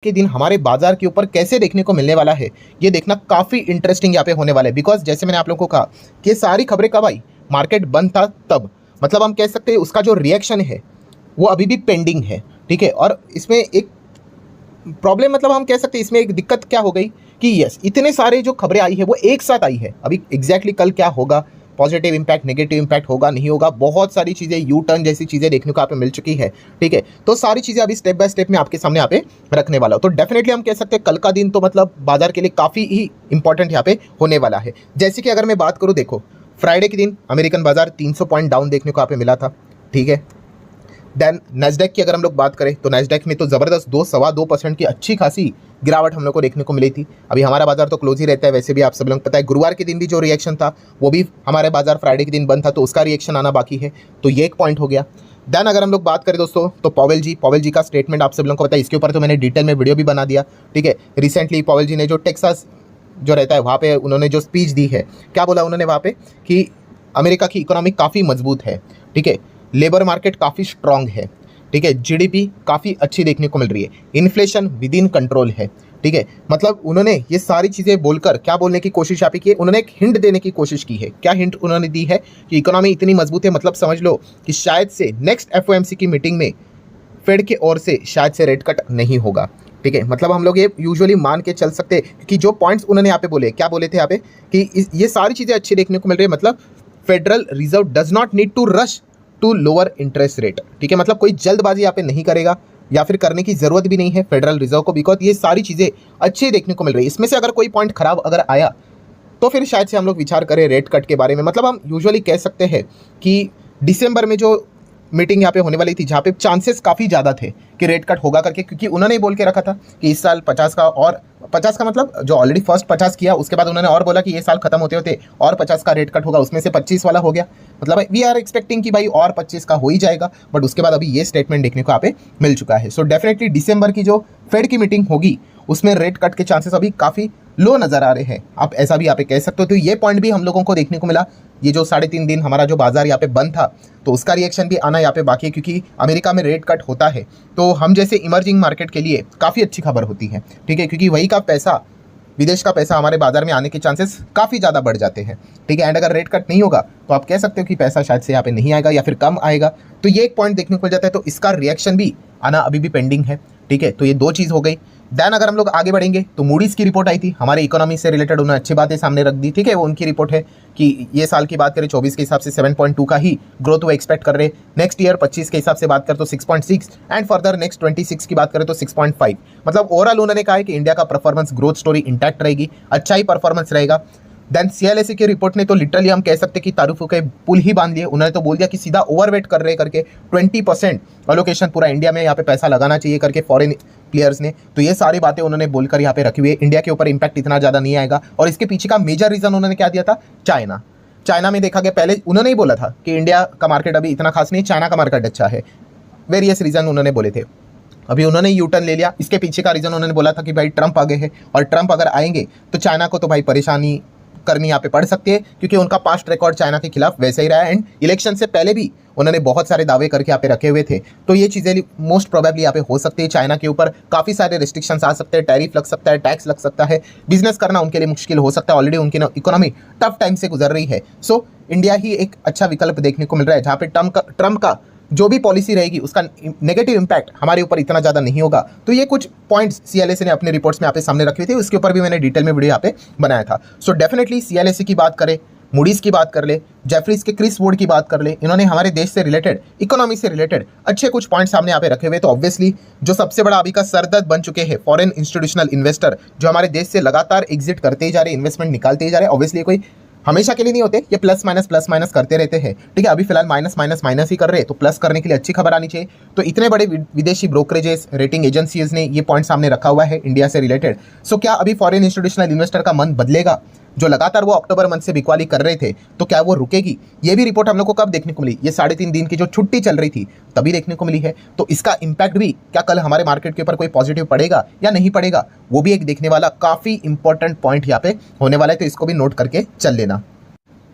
के दिन हमारे बाजार के ऊपर कैसे देखने को मिलने वाला है, ये देखना काफ़ी इंटरेस्टिंग यहाँ पे होने वाला है। बिकॉज जैसे मैंने आप लोगों को कहा कि सारी खबरें कब आई, मार्केट बंद था तब। मतलब हम कह सकते हैं उसका जो रिएक्शन है वो अभी भी पेंडिंग है, ठीक है। और इसमें एक प्रॉब्लम, मतलब हम कह सकते हैं इसमें एक दिक्कत क्या हो गई कि यस, इतने सारे जो खबरें आई है वो एक साथ आई है। अभी एग्जैक्टली कल क्या होगा, पॉजिटिव इंपैक्ट नेगेटिव इंपैक्ट होगा नहीं होगा, बहुत सारी चीज़ें, यू टर्न जैसी चीज़ें देखने को आप मिल चुकी है, ठीक है। तो सारी चीज़ें अभी स्टेप बाय स्टेप में आपके सामने यहाँ पे रखने वाला हो। तो डेफिनेटली हम कह सकते हैं कल का दिन तो मतलब बाजार के लिए काफ़ी ही इंपॉर्टेंट यहाँ पे होने वाला है। जैसे कि अगर मैं बात करूँ, देखो फ्राइडे के दिन अमेरिकन बाजार 300 पॉइंट डाउन देखने को यहाँ पे मिला था, ठीक है। देन नैस्डैक की अगर हम लोग बात करें तो नैस्डैक में तो ज़बरदस्त 2-2.25% की अच्छी खासी गिरावट हम लोग को देखने को मिली थी। अभी हमारा बाजार तो क्लोज ही रहता है, वैसे भी आप सब लोग पता है। गुरुवार के दिन भी जो रिएक्शन था वो भी हमारे बाजार फ्राइडे के दिन बंद था, तो उसका रिएक्शन आना बाकी है, तो ये एक पॉइंट हो गया। देन अगर हम लोग बात करें दोस्तों तो पॉवेल जी का स्टेटमेंट आप सब लोगों को पता है, इसके ऊपर तो मैंने डिटेल में वीडियो भी बना दिया, ठीक है। रिसेंटली पॉवेल जी ने जो टेक्सास जो रहता है वहाँ पे उन्होंने जो स्पीच दी है, क्या बोला उन्होंने वहाँ पे कि अमेरिका की इकोनॉमी काफ़ी मजबूत है, ठीक है। लेबर मार्केट काफ़ी स्ट्रांग है, ठीक है। जीडीपी काफ़ी अच्छी देखने को मिल रही है, इन्फ्लेशन विद इन कंट्रोल है, ठीक है। मतलब उन्होंने ये सारी चीज़ें बोलकर क्या बोलने की कोशिश यहाँ पे की है, उन्होंने एक हिंट देने की कोशिश की है। क्या हिंट उन्होंने दी है कि इकोनॉमी इतनी मजबूत है, मतलब समझ लो कि शायद से नेक्स्ट एफओएमसी की मीटिंग में फेड के ओर से शायद से रेट कट नहीं होगा, ठीक है। मतलब हम लोग ये यूजुअली मान के चल सकते हैं कि जो पॉइंट्स उन्होंने यहाँ पे बोले, क्या बोले थे यहाँ पे कि ये सारी चीज़ें अच्छी देखने को मिल रही है। मतलब federal reserve does not need to rush to lower interest rate, ठीक है। मतलब कोई जल्दबाजी यहाँ पे नहीं करेगा या फिर करने की जरूरत भी नहीं है फेडरल रिजर्व को, बिकॉज ये सारी चीज़ें अच्छी देखने को मिल रही है। इसमें से अगर कोई पॉइंट खराब अगर आया तो फिर शायद से हम लोग विचार करें रेट कट के बारे में। मतलब हम यूजुअली कह सकते हैं कि दिसंबर में जो मीटिंग यहाँ पे होने वाली थी, जहाँ पे चांसेस काफ़ी ज़्यादा थे कि रेट कट होगा करके, क्योंकि उन्होंने बोल के रखा था कि इस साल 50 का, और 50 का मतलब जो ऑलरेडी फर्स्ट 50 किया, उसके बाद उन्होंने और बोला कि ये साल खत्म होते होते और 50 का रेट कट होगा, उसमें से 25 वाला हो गया। मतलब वी आर एक्सपेक्टिंग कि भाई और 25 का हो ही जाएगा, बट उसके बाद अभी ये स्टेटमेंट देखने को यहाँ पे मिल चुका है। सो डेफिनेटली दिसंबर की जो फेड की मीटिंग होगी उसमें रेट कट के चांसेस अभी काफ़ी लो नज़र आ रहे हैं, आप ऐसा भी यहाँ पे कह सकते हो। तो ये पॉइंट भी हम लोगों को देखने को मिला। ये जो 3.5 दिन हमारा जो बाजार यहाँ पे बंद था, तो उसका रिएक्शन भी आना यहाँ पे बाकी है, क्योंकि अमेरिका में रेट कट होता है तो हम जैसे इमर्जिंग मार्केट के लिए काफ़ी अच्छी खबर होती है, ठीक है। क्योंकि वही का पैसा, विदेश का पैसा हमारे बाजार में आने के चांसेस काफ़ी ज़्यादा बढ़ जाते हैं, ठीक है। एंड अगर रेट कट नहीं होगा तो आप कह सकते हो कि पैसा शायद से यहाँ पे नहीं आएगा या फिर कम आएगा, तो ये एक पॉइंट देखने को मिल जाता है। तो इसका रिएक्शन भी आना अभी भी पेंडिंग है, ठीक है। तो ये दो चीज़ हो गई। देन अगर हम लोग आगे बढ़ेंगे तो मूडीज़ की रिपोर्ट आई थी, हमारे इकोनॉमी से रिलेटेड उन्होंने अच्छी बातें सामने रख दी, ठीक है। वो उनकी रिपोर्ट है कि ये साल की बात करें 24 के हिसाब से 7.2 का ही ग्रोथ वो एक्सपेक्ट कर रहे। नेक्स्ट ईयर 25 के हिसाब से बात करें तो 6.6, एंड फर्दर नेक्स्ट 26 की बात करें तो 6.5। मतलब ओवरऑल उन्होंने कहा है कि इंडिया का परफॉर्मेंस ग्रोथ स्टोरी इंटैक्ट रहेगी, अच्छा ही परफॉर्मेंस रहेगा। देन सीएलएसए की रिपोर्ट ने तो लिटरली हम कह सकते हैं कि तारुफों के पुल ही बांध लिए। उन्होंने तो बोल दिया कि सीधा ओवरवेट कर रहे करके 20% अलोकेशन पूरा इंडिया में यहाँ पे पैसा लगाना चाहिए करके फॉरेन प्लेयर्स ने। तो ये सारी बातें उन्होंने बोलकर यहाँ पे रखी हुई है। इंडिया के ऊपर इंपैक्ट इतना ज़्यादा नहीं आएगा, और इसके पीछे का मेजर रीज़न उन्होंने क्या दिया था, चाइना में देखा गया, पहले उन्होंने ही बोला था कि इंडिया का मार्केट अभी इतना खास नहीं, चाइना का मार्केट अच्छा है। वेरियस रीज़न उन्होंने बोले थे, अभी उन्होंने यू टर्न ले लिया। इसके पीछे का रीज़न उन्होंने बोला था कि भाई ट्रंप आ गए हैं, और ट्रंप अगर आएंगे तो चाइना को तो भाई परेशानी करनी यहाँ पे पड़ सकती है, क्योंकि उनका पास्ट रिकॉर्ड चाइना के खिलाफ वैसे ही रहा है, एंड इलेक्शन से पहले भी उन्होंने बहुत सारे दावे करके यहाँ पे रखे हुए थे। तो ये चीज़ें मोस्ट प्रोबेबली यहाँ पे हो सकती है। चाइना के ऊपर काफ़ी सारे रिस्ट्रिक्शंस आ सकते हैं, टैरिफ लग सकता है, टैक्स लग सकता है, बिजनेस करना उनके लिए मुश्किल हो सकता है। ऑलरेडी उनकी इकोनॉमी टफ टाइम से गुजर रही है। सो इंडिया ही एक अच्छा विकल्प देखने को मिल रहा है, जहाँ पे ट्रंप का जो भी पॉलिसी रहेगी उसका नेगेटिव इंपैक्ट हमारे ऊपर इतना ज़्यादा नहीं होगा। तो ये कुछ पॉइंट्स सीएलएसए ने अपने रिपोर्ट्स में यहाँ पे सामने रखे थे, उसके ऊपर भी मैंने डिटेल में वीडियो यहाँ पे बनाया था। सो डेफिनेटली सीएलएसए की बात करें, मूडीज़ की बात कर ले, जेफरीज के क्रिस वुड की बात कर ले, इन्होंने हमारे देश से रिलेटेड, इकोनॉमी से रिलेटेड अच्छे कुछ पॉइंट सामने यहाँ पे रखे हुए। तो ऑब्वियसली जो सबसे बड़ा अभी का सरदर्द बन चुके हैं फॉरेन इंस्टीट्यूशनल इन्वेस्टर, जो हमारे देश से लगातार एग्जिट करते ही जा रहे, इन्वेस्टमेंट निकालते ही जा रहे, ऑब्वियसली कोई हमेशा के लिए नहीं होते, ये प्लस माइनस करते रहते हैं, ठीक है। अभी फिलहाल माइनस ही कर रहे हैं, तो प्लस करने के लिए अच्छी खबर आनी चाहिए। तो इतने बड़े विदेशी ब्रोकरेजेस, रेटिंग एजेंसीज ने ये पॉइंट सामने रखा हुआ है इंडिया से रिलेटेड। सो क्या अभी फॉरेन इंस्टीट्यूशनल इन्वेस्टर का मन बदलेगा? जो लगातार वो अक्टूबर मंथ से बिकवाली कर रहे थे, तो क्या वो रुकेगी? ये भी रिपोर्ट हम लोग को कब देखने को मिली? ये 3.5 दिन की जो छुट्टी चल रही थी तभी देखने को मिली है। तो इसका इंपैक्ट भी क्या कल हमारे मार्केट के ऊपर कोई पॉजिटिव पड़ेगा या नहीं पड़ेगा, वो भी एक देखने वाला काफ़ी इंपॉर्टेंट पॉइंट यहाँ पे होने वाला है। तो इसको भी नोट करके चल लेना।